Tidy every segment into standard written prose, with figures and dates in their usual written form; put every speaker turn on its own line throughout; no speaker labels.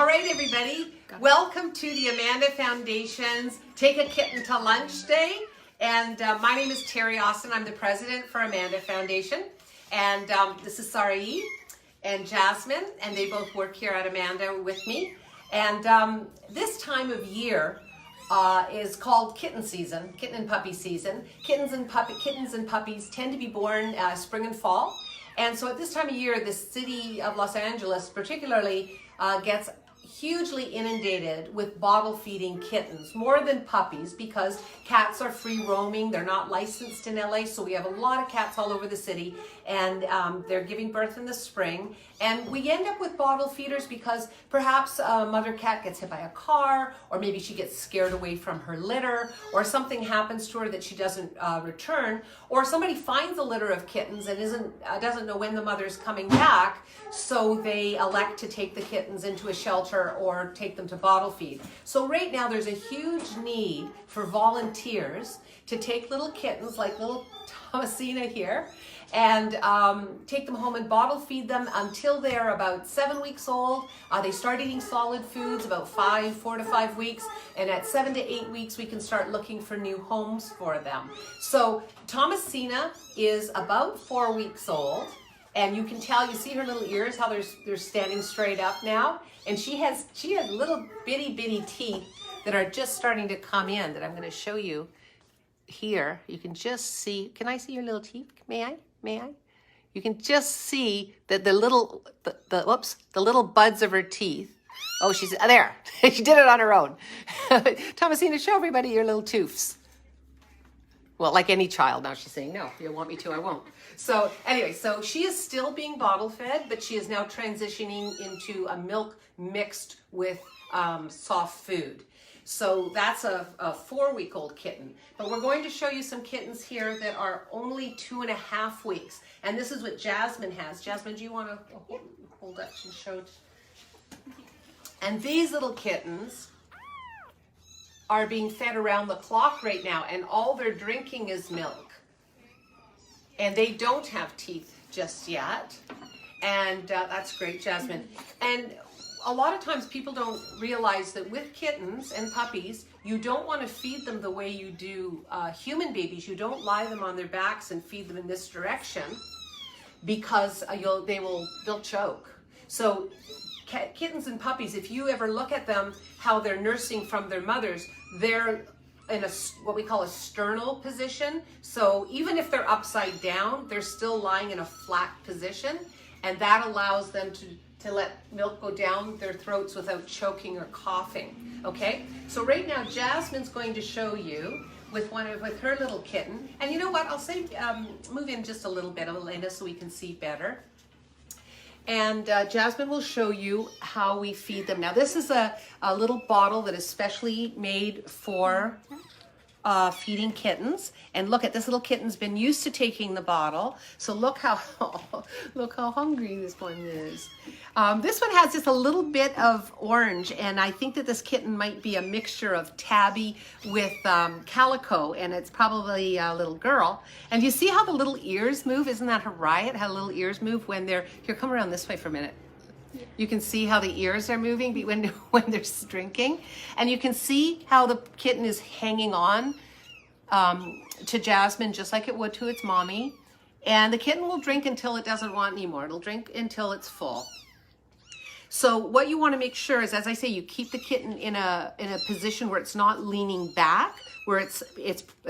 All right, everybody, welcome to the Amanda Foundation's Take a Kitten to Lunch Day. And my name is Terry Austin. I'm the president for Amanda Foundation. And this is Sarai and Jasmine, and they both work here at Amanda with me. And this time of year is called kitten season, kitten and puppy season. Kittens and puppies tend to be born spring and fall. And so at this time of year, the city of Los Angeles particularly gets hugely inundated with bottle feeding kittens, more than puppies, because cats are free roaming. They're not licensed in LA, so we have a lot of cats all over the city, and they're giving birth in the spring. And we end up with bottle feeders because perhaps a mother cat gets hit by a car, or maybe she gets scared away from her litter, or something happens to her that she doesn't return, or somebody finds a litter of kittens and doesn't know when the mother's coming back, so they elect to take the kittens into a shelter or take them to bottle feed. So right now there's a huge need for volunteers to take little kittens like little Thomasina here and take them home and bottle feed them until they're about 7 weeks old. They start eating solid foods about 4 to 5 weeks, and at 7 to 8 weeks we can start looking for new homes for them. So Thomasina is about 4 weeks old, and you can tell, you see her little ears, how they're standing straight up now, and she has little bitty teeth that are just starting to come in that I'm going to show you here. You can just see, can I see your little teeth? May I? You can just see that the little buds of her teeth. Oh, she's there. She did it on her own. Thomasina, show everybody your little toofs. Well, like any child, now she's saying, no, if you want me to, I won't. So anyway, so she is still being bottle fed, but she is now transitioning into a milk mixed with soft food. So that's a 4-week-old kitten. But we're going to show you some kittens here that are only 2.5 weeks. And this is what Jasmine has. Jasmine, do you want to hold up and show? And these little kittens are being fed around the clock right now, and all they're drinking is milk. And they don't have teeth just yet. And that's great, Jasmine. And a lot of times people don't realize that with kittens and puppies, you don't want to feed them the way you do human babies. You don't lie them on their backs and feed them in this direction, because they'll choke. So kittens and puppies, if you ever look at them, how they're nursing from their mothers, they're in what we call a sternal position. So even if they're upside down, they're still lying in a flat position, and that allows them to let milk go down their throats without choking or coughing. Okay, so right now Jasmine's going to show you with her little kitten. And you know what, I'll say move in just a little bit, Elena, so we can see better. And Jasmine will show you how we feed them. Now this is a little bottle that is specially made for feeding kittens. And look at this little kitten's been used to taking the bottle. So look how hungry this one is. This one has just a little bit of orange, and I think that this kitten might be a mixture of tabby with calico, and it's probably a little girl. And you see how the little ears move? Isn't that a riot, how little ears move when they're, here, come around this way for a minute. You can see how the ears are moving when they're drinking. And you can see how the kitten is hanging on to Jasmine just like it would to its mommy. And the kitten will drink until it doesn't want anymore. It'll drink until it's full. So what you want to make sure is, as I say, you keep the kitten in a position where it's not leaning back, where it's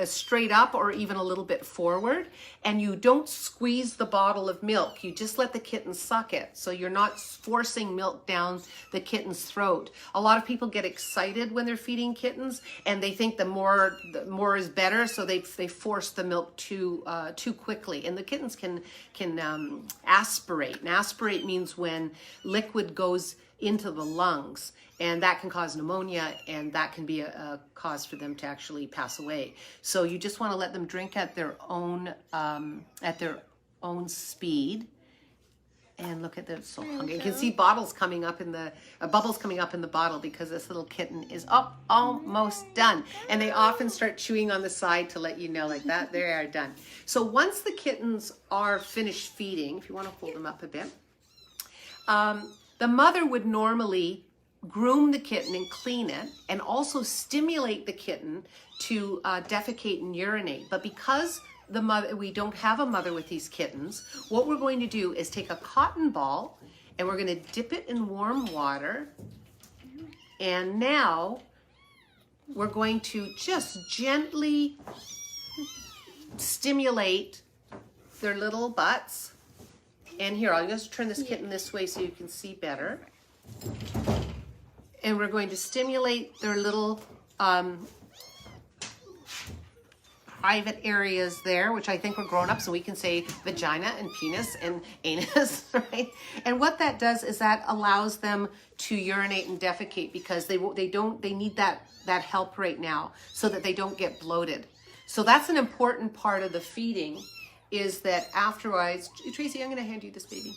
straight up or even a little bit forward, and you don't squeeze the bottle of milk. You just let the kitten suck it, so you're not forcing milk down the kitten's throat. A lot of people get excited when they're feeding kittens, and they think the more is better, so they force the milk too quickly. And the kittens can aspirate. And aspirate means when liquid goes into the lungs, and that can cause pneumonia, and that can be a cause for them to actually pass away. So you just want to let them drink at their own speed. And look at them, so hungry. You can see bubbles coming up in the bottle because this little kitten is almost done. And they often start chewing on the side to let you know, like that, they are done. So once the kittens are finished feeding, if you want to hold them up a bit, the mother would normally groom the kitten and clean it, and also stimulate the kitten to defecate and urinate. But because we don't have a mother with these kittens, what we're going to do is take a cotton ball and we're going to dip it in warm water. And now we're going to just gently stimulate their little butts. And here, I'll just turn this kitten this way so you can see better. And we're going to stimulate their little private areas there, which I think we're grown up, so we can say vagina and penis and anus, right? And what that does is that allows them to urinate and defecate, because they need that help right now so that they don't get bloated. So that's an important part of the feeding, is that afterwards, Tracy, I'm going to hand you this baby.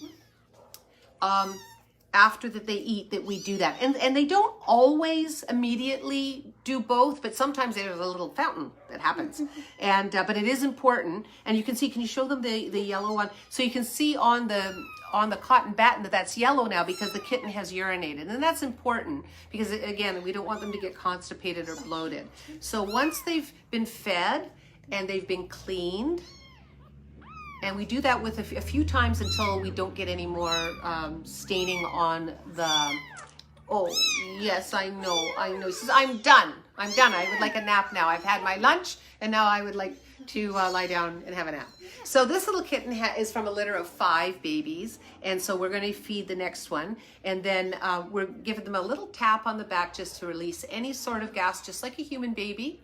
After that they eat, that we do that. And they don't always immediately do both, but sometimes there's a little fountain that happens. And but it is important. And you can see, can you show them the yellow one? So you can see on the cotton batten that's yellow now, because the kitten has urinated. And that's important, because again, we don't want them to get constipated or bloated. So once they've been fed and they've been cleaned, and we do that with a few times until we don't get any more staining on the, oh, yes, I know. He says, I'm done. I would like a nap now. I've had my lunch, and now I would like to lie down and have a nap. So this little kitten is from a litter of 5 babies, and so we're going to feed the next one. And then we're giving them a little tap on the back just to release any sort of gas, just like a human baby.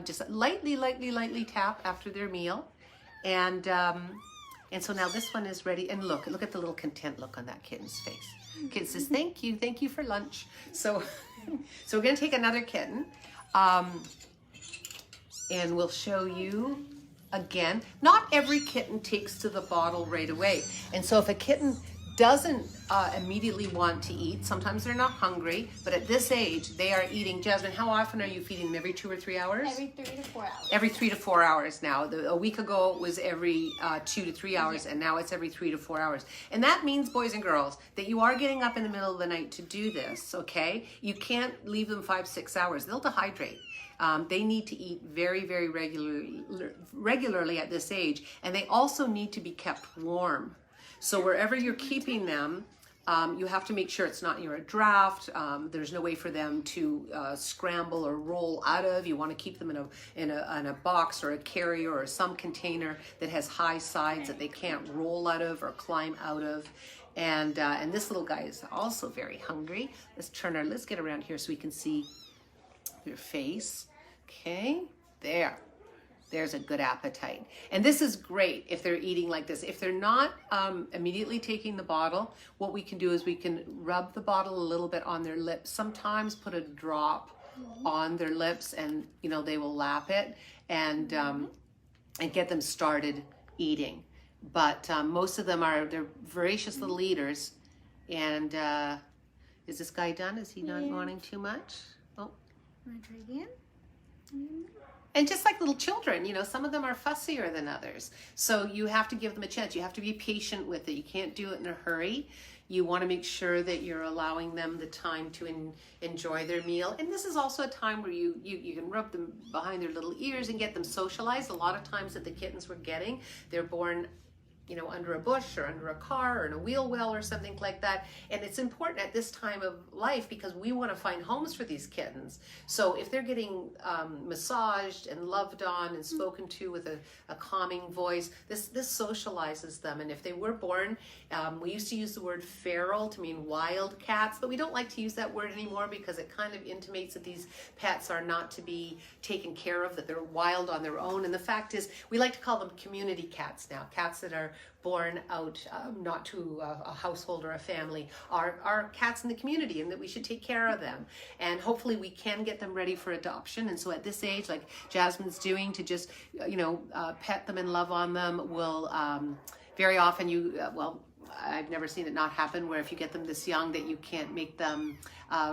Just lightly tap after their meal. And so now this one is ready, and look at the little content look on that kitten's face. Kitten says, thank you for lunch. So we're going to take another kitten, and we'll show you again. Not every kitten takes to the bottle right away. And so if a kitten doesn't immediately want to eat, sometimes they're not hungry, but at this age they are eating. Jasmine, how often are you feeding them? Every 2 or 3 hours?
Every 3 to 4 hours.
Every 3 to 4 hours now. A week ago it was every 2 to 3 hours, and now it's every 3 to 4 hours. And that means, boys and girls, that you are getting up in the middle of the night to do this, okay? You can't leave them 5-6 hours. They'll dehydrate. They need to eat very regularly at this age, and they also need to be kept warm. So wherever you're keeping them, you have to make sure it's not near a draft. There's no way for them to scramble or roll out of. You want to keep them in a box or a carrier or some container that has high sides that they can't roll out of or climb out of. And this little guy is also very hungry. Let's get around here so we can see their face. Okay, there's a good appetite. And this is great if they're eating like this. If they're not immediately taking the bottle, what we can do is we can rub the bottle a little bit on their lips. Sometimes put a drop on their lips, and they will lap it and get them started eating. But most of them they're voracious little eaters. And is this guy done? Is he not wanting too much? Oh.
Want to try again?
And just like little children, some of them are fussier than others. So you have to give them a chance. You have to be patient with it. You can't do it in a hurry. You want to make sure that you're allowing them the time to enjoy their meal. And this is also a time where you can rub them behind their little ears and get them socialized. A lot of times that the kittens we're getting, they're born under a bush or under a car or in a wheel well or something like that. And it's important at this time of life because we want to find homes for these kittens. So if they're getting massaged and loved on and spoken to with a calming voice, this socializes them. And if they were born, we used to use the word feral to mean wild cats, but we don't like to use that word anymore because it kind of intimates that these pets are not to be taken care of, that they're wild on their own. And the fact is, we like to call them community cats now. Cats that are born out not to a household or a family are cats in the community, and that we should take care of them. And hopefully we can get them ready for adoption. And so at this age, like Jasmine's doing, to just pet them and love on them will very often I've never seen it not happen, where if you get them this young that you can't make them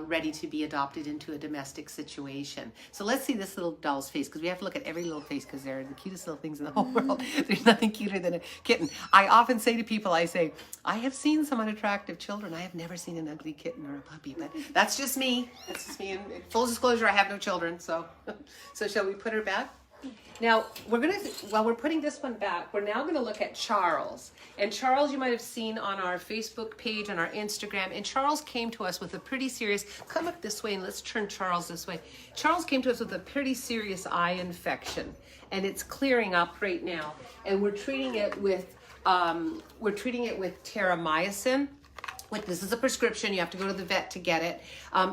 ready to be adopted into a domestic situation. So let's see this little doll's face, because we have to look at every little face, because they're the cutest little things in the whole world. There's nothing cuter than a kitten. I often say to people, I say, I have seen some unattractive children. I have never seen an ugly kitten or a puppy, but that's just me. That's just me. And full disclosure, I have no children. So shall we put her back? Now, while we're putting this one back, we're now going to look at Charles. And Charles, you might have seen on our Facebook page, on our Instagram. And Charles came to us with a pretty serious, come up this way and let's turn Charles this way. Charles came to us with a pretty serious eye infection. And it's clearing up right now. And we're treating it with terramycin. This is a prescription. You have to go to the vet to get it.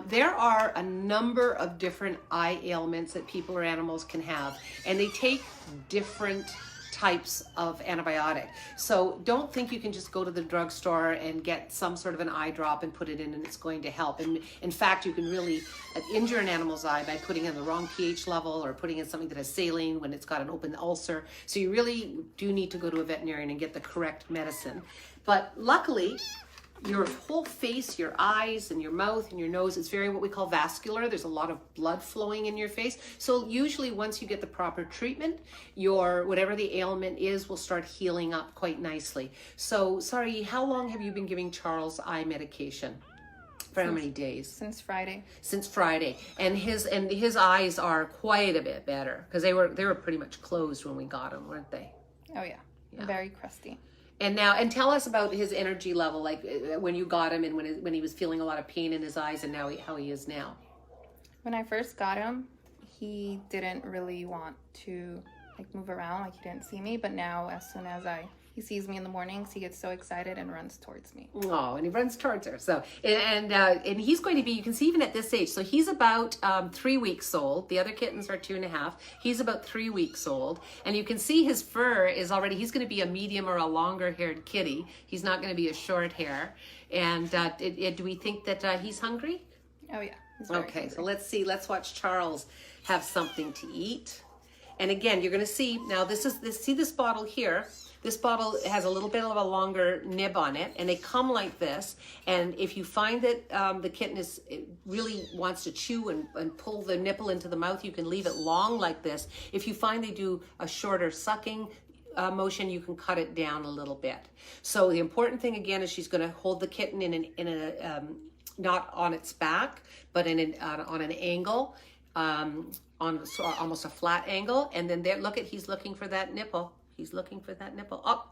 There are a number of different eye ailments that people or animals can have, and they take different types of antibiotic. So don't think you can just go to the drugstore and get some sort of an eye drop and put it in and it's going to help. And in fact, you can really injure an animal's eye by putting in the wrong pH level or putting in something that has saline when it's got an open ulcer. So you really do need to go to a veterinarian and get the correct medicine. But luckily, your whole face, your eyes and your mouth and your nose is very what we call vascular. There's a lot of blood flowing in your face. So usually once you get the proper treatment, your whatever the ailment is will start healing up quite nicely. So sorry, how long have you been giving Charles eye medication? For how many days?
Since Friday.
Since Friday. And his eyes are quite a bit better, because they were pretty much closed when we got them, weren't they?
Oh yeah. Very crusty.
And tell us about his energy level, like when you got him and when he was feeling a lot of pain in his eyes, and now how he is now.
When I first got him, he didn't really want to move around, he didn't see me. But now, as soon as he sees me in the mornings, he gets so excited and runs towards me.
Oh, and he runs towards her. So, and he's going to be, you can see even at this age, so he's about 3 weeks old. The other kittens are 2.5. He's about 3 weeks old. And you can see his fur is already, he's going to be a medium or a longer haired kitty. He's not going to be a short hair. And do we think that he's hungry?
Oh yeah.
Okay, so let's watch Charles have something to eat. And again, you're going to see, now see this bottle here. This bottle has a little bit of a longer nib on it, and they come like this. And if you find that the kitten really wants to chew and pull the nipple into the mouth, you can leave it long like this. If you find they do a shorter sucking motion, you can cut it down a little bit. So the important thing again is she's going to hold the kitten in a not on its back, but on an angle, on almost a flat angle. And then there, look at, he's looking for that nipple. He's looking for that nipple. Oh,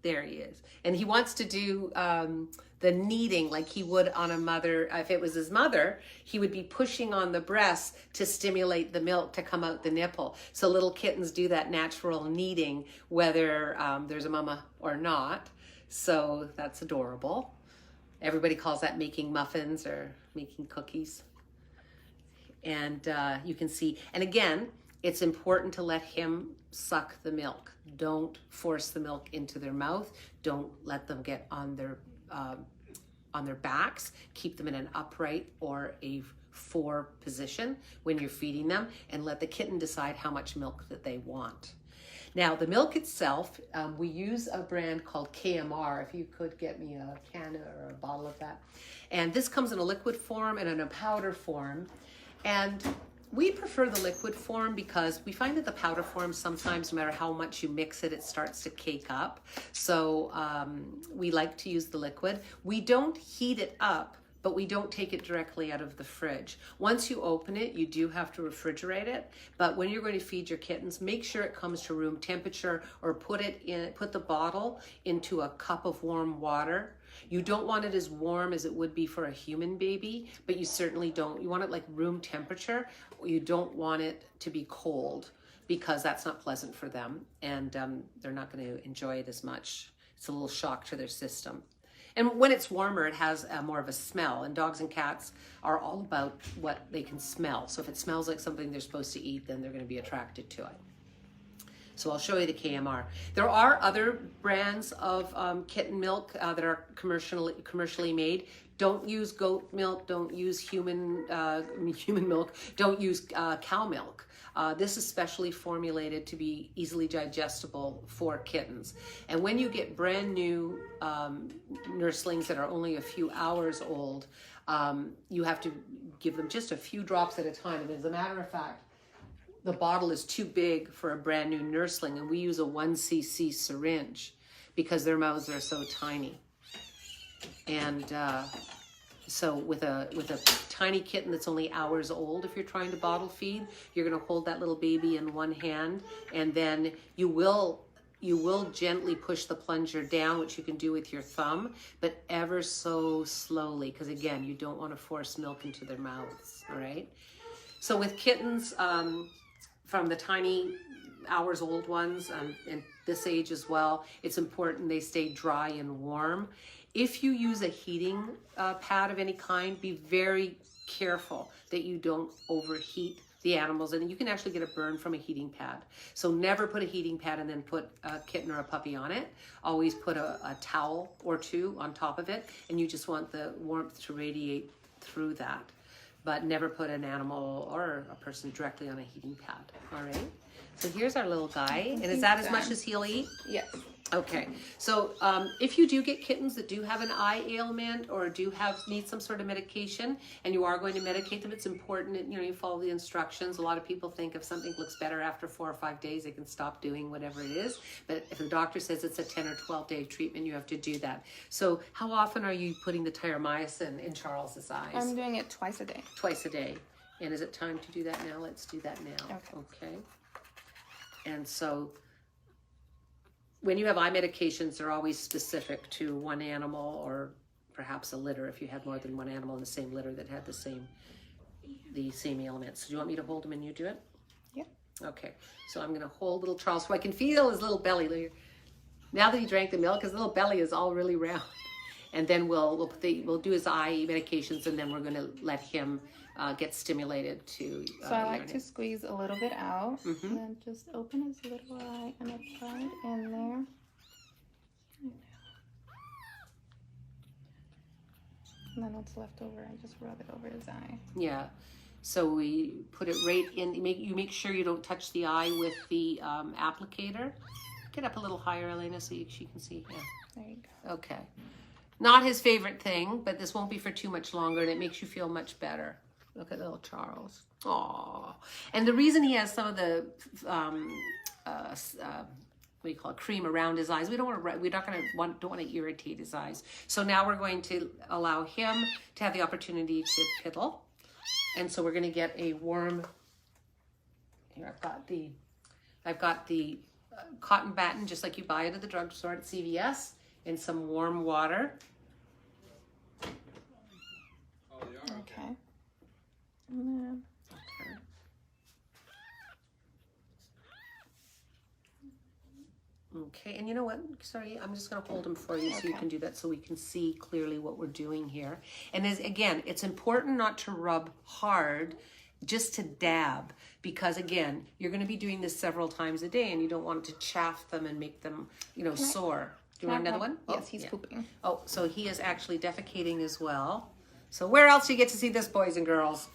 there he is. And he wants to do the kneading like he would on a mother. If it was his mother, he would be pushing on the breast to stimulate the milk to come out the nipple. So little kittens do that natural kneading, whether there's a mama or not. So that's adorable. Everybody calls that making muffins or making cookies. And you can see, and again, it's important to let him suck the milk. Don't force the milk into their mouth. Don't let them get on their backs. Keep them in an upright or a 4 position when you're feeding them, and let the kitten decide how much milk that they want. Now, the milk itself, we use a brand called KMR. If you could get me a can or a bottle of that. And this comes in a liquid form and in a powder form. And we prefer the liquid form because we find that the powder form sometimes, no matter how much you mix it, it starts to cake up. So we like to use the liquid. We don't heat it up, but we don't take it directly out of the fridge. Once you open it, you do have to refrigerate it. But when you're going to feed your kittens, make sure it comes to room temperature, or put the bottle into a cup of warm water. You don't want it as warm as it would be for a human baby, but you certainly don't. You want it like room temperature. You don't want it to be cold, because that's not pleasant for them, and they're not going to enjoy it as much. It's a little shock to their system. And when it's warmer, it has more of a smell, and dogs and cats are all about what they can smell. So if it smells like something they're supposed to eat, then they're going to be attracted to it. So I'll show you the KMR. There are other brands of kitten milk that are commercially made. Don't use goat milk. Don't use human milk. Don't use cow milk. This is specially formulated to be easily digestible for kittens. And when you get brand new nurslings that are only a few hours old, you have to give them just a few drops at a time. And as a matter of fact, the bottle is too big for a brand new nursling, and we use a 1 cc syringe because their mouths are so tiny. And so with a tiny kitten that's only hours old, if you're trying to bottle feed, you're going to hold that little baby in one hand, and then you will gently push the plunger down, which you can do with your thumb, but ever so slowly, because again, you don't want to force milk into their mouths. All right. So with kittens, from the tiny hours old ones, and this age as well, it's important they stay dry and warm. If you use a heating pad of any kind, be very careful that you don't overheat the animals, and you can actually get a burn from a heating pad. So never put a heating pad and then put a kitten or a puppy on it. Always put a towel or two on top of it, and you just want the warmth to radiate through that. But never put an animal or a person directly on a heating pad. All right. So here's our little guy. And is that as much as he'll eat? Yes. Okay. So if you do get kittens that do have an eye ailment or need some sort of medication, and you are going to medicate them, it's important that you follow the instructions. A lot of people think if something looks better after 4 or 5 days, they can stop doing whatever it is. But if the doctor says it's a 10 or 12 day treatment, you have to do that. So how often are you putting the tyromycin in Charles's eyes?
I'm doing it twice a day.
Twice a day. And is it time to do that now? Let's do that now. Okay. And so when you have eye medications, they're always specific to one animal or perhaps a litter if you had more than one animal in the same litter that had the same ailments. So do you want me to hold him and you do it?
Yeah.
Okay. So I'm going to hold little Charles so I can feel his little belly. Now that he drank the milk, his little belly is all really round. And then we'll do his eye medications, and then we're going to let him get stimulated to
so I like to squeeze a little bit out, and then just open his little eye and apply it in there. And then what's left over, I just rub it over his eye. Yeah. So we put it right in. You make sure you don't touch the eye with the applicator. Get up a little higher, Elena, so she can see. Yeah. There you go. Okay. Not his favorite thing, but this won't be for too much longer, and it makes you feel much better. Look at little Charles. Aww. And the reason he has some of the cream around his eyes, don't want to irritate his eyes. So now we're going to allow him to have the opportunity to piddle. And so we're going to get a warm. Here I've got the cotton batten, just like you buy it at the drugstore at CVS, in some warm water. Okay. Okay, and you know what? Sorry, I'm just going to hold him for you so you can do that so we can see clearly what we're doing here. And again, it's important not to rub hard, just to dab, because again, you're going to be doing this several times a day and you don't want to chafe them and make them, sore. Do you want another one? Yes, he's pooping.
Oh, so he is actually defecating as well. So where else do you get to see this, boys and girls?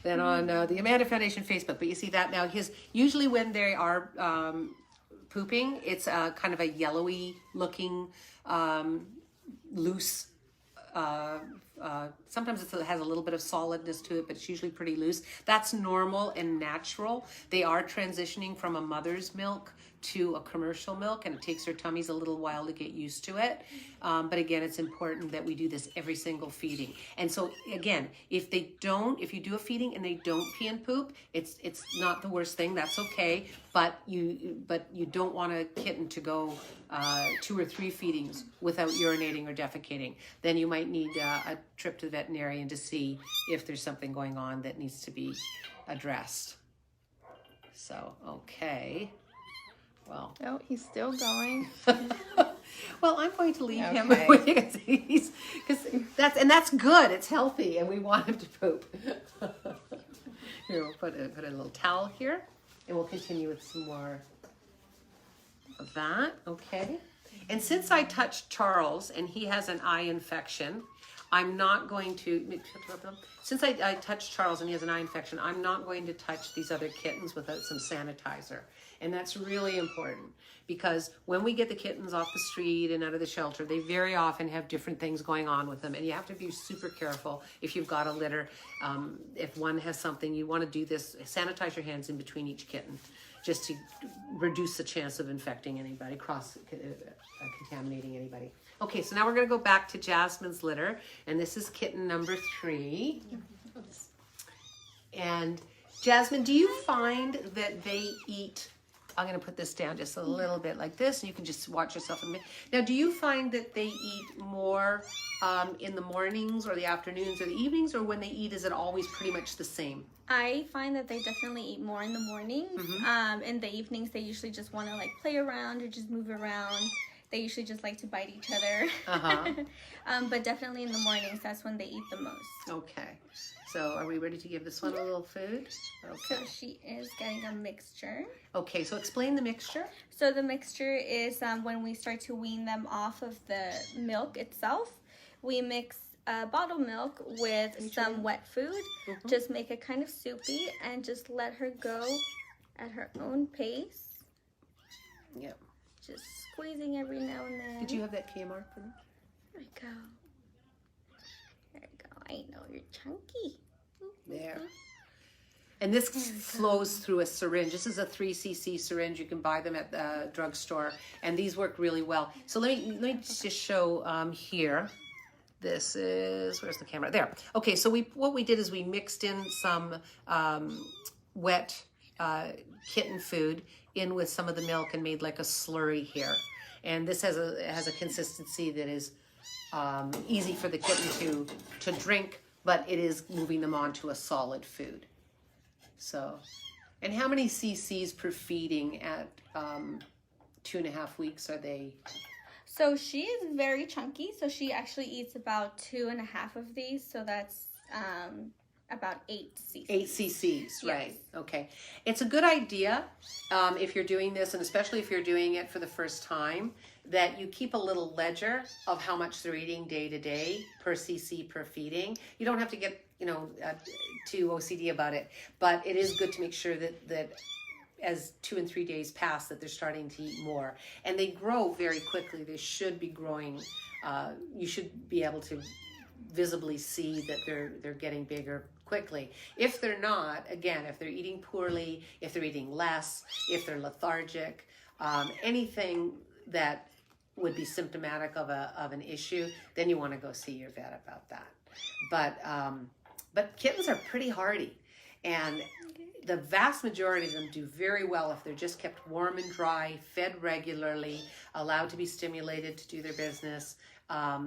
Than on the Amanda Foundation Facebook. But you see that now. Usually when they are pooping, it's kind of a yellowy looking, loose. Sometimes it has a little bit of solidness to it, but it's usually pretty loose. That's normal and natural. They are transitioning from a mother's milk to a commercial milk, and it takes their tummies a little while to get used to it. But again, it's important that we do this every single feeding. And so again, if you do a feeding and they don't pee and poop, it's not the worst thing. That's okay. But you don't want a kitten to go 2 or 3 feedings without urinating or defecating. Then you might need a trip to the veterinarian to see if there's something going on that needs to be addressed. So, okay. Well,
oh, he's still going.
Well, I'm going to leave him because that's good. It's healthy, and we want him to poop. Here, we'll put a little towel here, and we'll continue with some more of that. Okay. And since I touched Charles and he has an eye infection,
I'm not going to, since I touched Charles and he has an eye infection, I'm not going to touch these other kittens without some sanitizer. And that's really important because when we get the kittens off the street and out of the shelter, they very often have different things going on with them. And you have to be super careful if you've got a litter. If one has something, you want to do this, sanitize your hands in between each kitten just to reduce the chance of infecting anybody, contaminating anybody. Okay, so now we're going to go back to Jasmine's litter, and this is kitten number 3. And Jasmine, do you find that they eat, I'm going to put this down just a little bit like this, and you can just watch yourself in a minute. Now, do you find that they eat more in the mornings or the afternoons or the evenings, or when they eat, is it always pretty much the same?
I find that they definitely eat more in the mornings. In the evenings, they usually just want to like play around or just move around. They usually just like to bite each other. But definitely in the mornings, that's when they eat the most.
Okay. So are we ready to give this one a little food? Okay.
So she is getting a mixture.
Okay, so explain the mixture.
So the mixture is when we start to wean them off of the milk itself, we mix bottled milk with some wet food. Just make it kind of soupy and just let her go at her own pace.
Yep.
Just squeezing every now and then.
Did you have that Kmart for me?
There we go. There we go. I know you're chunky.
There. And this flows through a syringe. This is a 3cc syringe. You can buy them at the drugstore, and these work really well. So let me just show here. This is, where's the camera? There. Okay, so what we did is we mixed in some wet kitten food in with some of the milk and made like a slurry here. And this has a consistency that is easy for the kitten to drink, but it is moving them on to a solid food. So, and how many cc's per feeding at 2.5 weeks are they?
So she is very chunky. So she actually eats about 2.5 of these. So that's about 8 cc's.
8 cc's, right.
Yes.
Okay. It's a good idea if you're doing this, and especially if you're doing it for the first time, that you keep a little ledger of how much they're eating day to day per cc per feeding. You don't have to get, too OCD about it, but it is good to make sure that as 2 and 3 days pass that they're starting to eat more. And they grow very quickly. They should be growing. You should be able to visibly see that they're getting bigger quickly. If they're not, again, if they're eating poorly, if they're eating less, if they're lethargic, anything that would be symptomatic of an issue, then you want to go see your vet about that. But kittens are pretty hardy, and the vast majority of them do very well if they're just kept warm and dry, fed regularly, allowed to be stimulated to do their business. At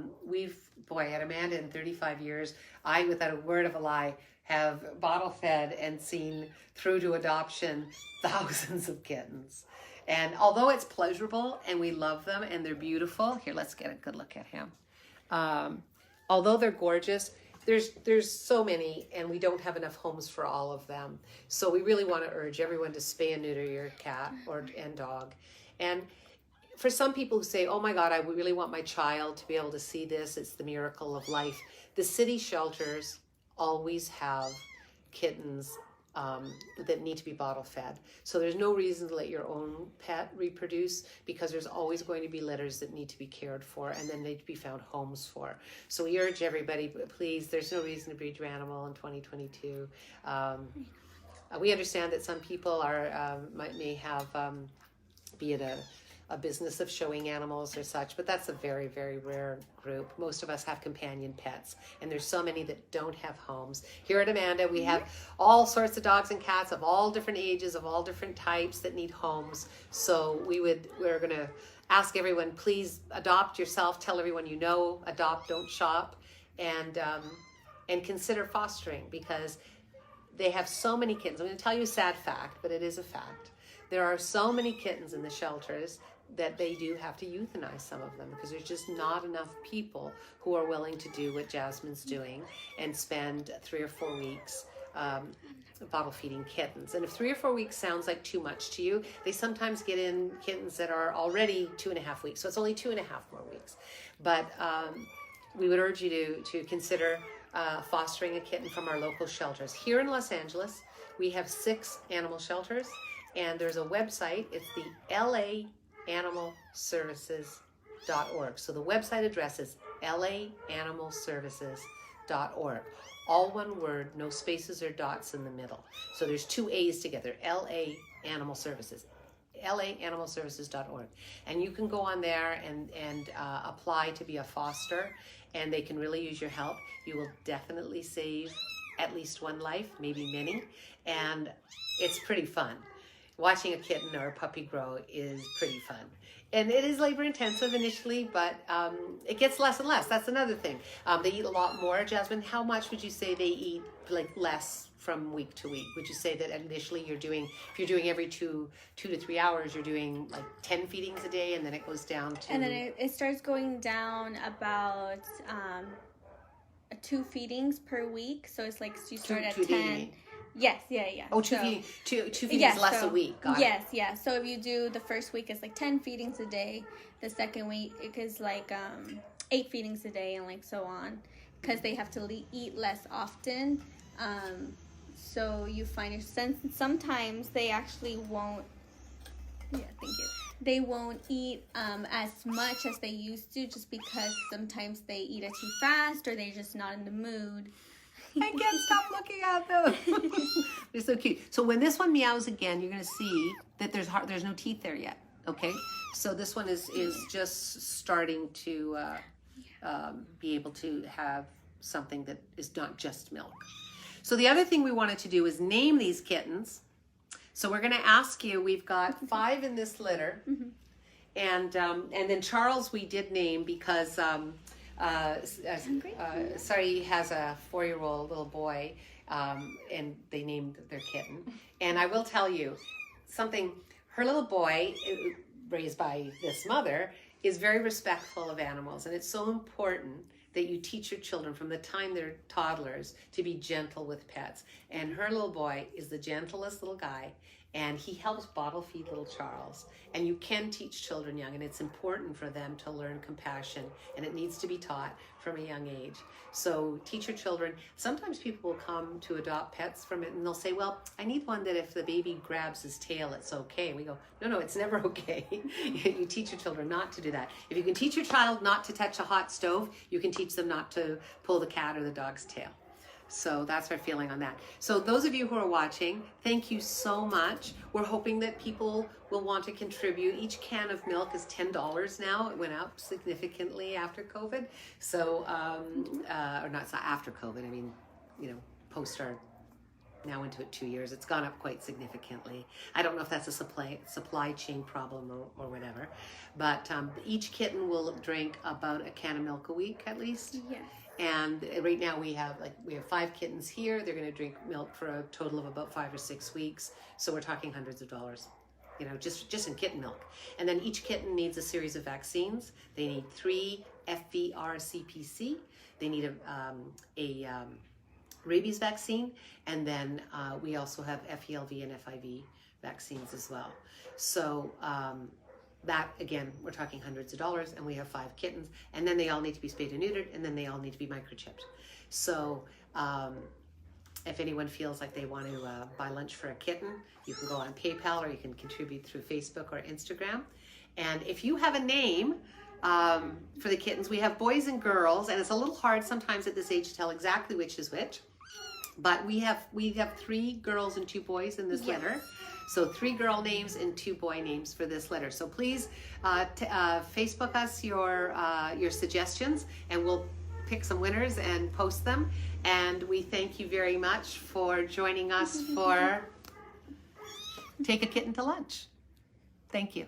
Amanda in 35 years, I, without a word of a lie, have bottle fed and seen through to adoption thousands of kittens. And although it's pleasurable and we love them and they're beautiful, here, let's get a good look at him. Although they're gorgeous, there's so many, and we don't have enough homes for all of them. So we really want to urge everyone to spay and neuter your cat and dog. And for some people who say, oh my God, I really want my child to be able to see this, it's the miracle of life. The city shelters always have kittens that need to be bottle fed. So there's no reason to let your own pet reproduce, because there's always going to be litters that need to be cared for and then need to be found homes for. So we urge everybody, please, there's no reason to breed your animal in 2022. We understand that some people may have, be it a business of showing animals or such, but that's a very, very rare group. Most of us have companion pets, and there's so many that don't have homes. Here at Amanda, we have all sorts of dogs and cats of all different ages, of all different types that need homes. So we're going to ask everyone, please adopt yourself. Tell everyone you know, adopt, don't shop, and consider fostering, because they have so many kittens. I'm going to tell you a sad fact, but it is a fact. There are so many kittens in the shelters that they do have to euthanize some of them, because there's just not enough people who are willing to do what Jasmine's doing and spend 3 or 4 weeks bottle feeding kittens. And if 3 or 4 weeks sounds like too much to you, they sometimes get in kittens that are already 2.5 weeks. So it's only 2.5 more weeks. But
we would urge you to consider fostering a kitten from our local shelters. Here in Los Angeles, we have 6 animal shelters, and there's a website. It's the laanimalservices.org. So the website address is laanimalservices.org. All one word, no spaces or dots in the middle. So there's 2 A's together, LA Animal Services. laanimalservices.org, and you can go on there and apply to be a foster, and they can really use your help. You will definitely save at least one life, maybe many, and it's pretty fun. Watching a kitten or a puppy grow is pretty fun. And it is labor intensive initially, but it gets less and less. That's another thing. They eat a lot more. Jasmine, how much would you say they eat, like, less from week to week? Would you say that initially if you're doing every 2 to 3 hours, you're doing like 10 feedings a day, and then it goes down to...
And then it starts going down about 2 feedings per week. So it's like you start at 10. Yes, yeah.
Oh, two feedings less a week. Got it.
Yeah. So if you do the first week, it's like 10 feedings a day. The second week, it is like 8 feedings a day, and like so on, because they have to eat less often. So you find sometimes they actually won't. Yeah, thank you. They won't eat as much as they used to, just because sometimes they eat it too fast, or they're just not in the mood.
I can't stop looking at them. They're so cute. So when this one meows again, you're going to see that there's no teeth there yet. Okay, so this one is just starting to be able to have something that is not just milk. So the other thing we wanted to do is name these kittens. So we're going to ask you. We've got 5 in this litter, and then Charles we did name because. He has a 4-year-old little boy, and they named their kitten. And I will tell you something, her little boy, raised by this mother, is very respectful of animals. And it's so important that you teach your children from the time they're toddlers to be gentle with pets. And her little boy is the gentlest little guy, and he helps bottle feed little Charles. And you can teach children young, and it's important for them to learn compassion, and it needs to be taught from a young age. So teach your children. Sometimes people will come to adopt pets from it, and they'll say, well, I need one that if the baby grabs his tail, it's okay. We go, no, it's never okay. You teach your children not to do that. If you can teach your child not to touch a hot stove, you can teach them not to pull the cat or the dog's tail. So that's our feeling on that. So those of you who are watching, thank you so much. We're hoping that people will want to contribute. Each can of milk is $10 now. It went up significantly after COVID. So, or not after COVID, I mean, post our now into it 2 years. It's gone up quite significantly. I don't know if that's a supply chain problem or whatever. But each kitten will drink about a can of milk a week at least.
Yes.
And right now we have 5 kittens here. They're going to drink milk for a total of about 5 or 6 weeks. So we're talking hundreds of dollars, just in kitten milk. And then each kitten needs a series of vaccines. They need 3 FVRCPC. They need a rabies vaccine. And then we also have FELV and FIV vaccines as well. So that, again, we're talking hundreds of dollars, and we have 5 kittens, and then they all need to be spayed and neutered, and then they all need to be microchipped. So if anyone feels like they want to buy lunch for a kitten, you can go on PayPal, or you can contribute through Facebook or Instagram. And if you have a name for the kittens, we have boys and girls, and it's a little hard sometimes at this age to tell exactly which is which, but we have 3 girls and 2 boys in this litter. So 3 girl names and 2 boy names for this litter. So please Facebook us your suggestions, and we'll pick some winners and post them. And we thank you very much for joining us for Take a Kitten to Lunch. Thank you.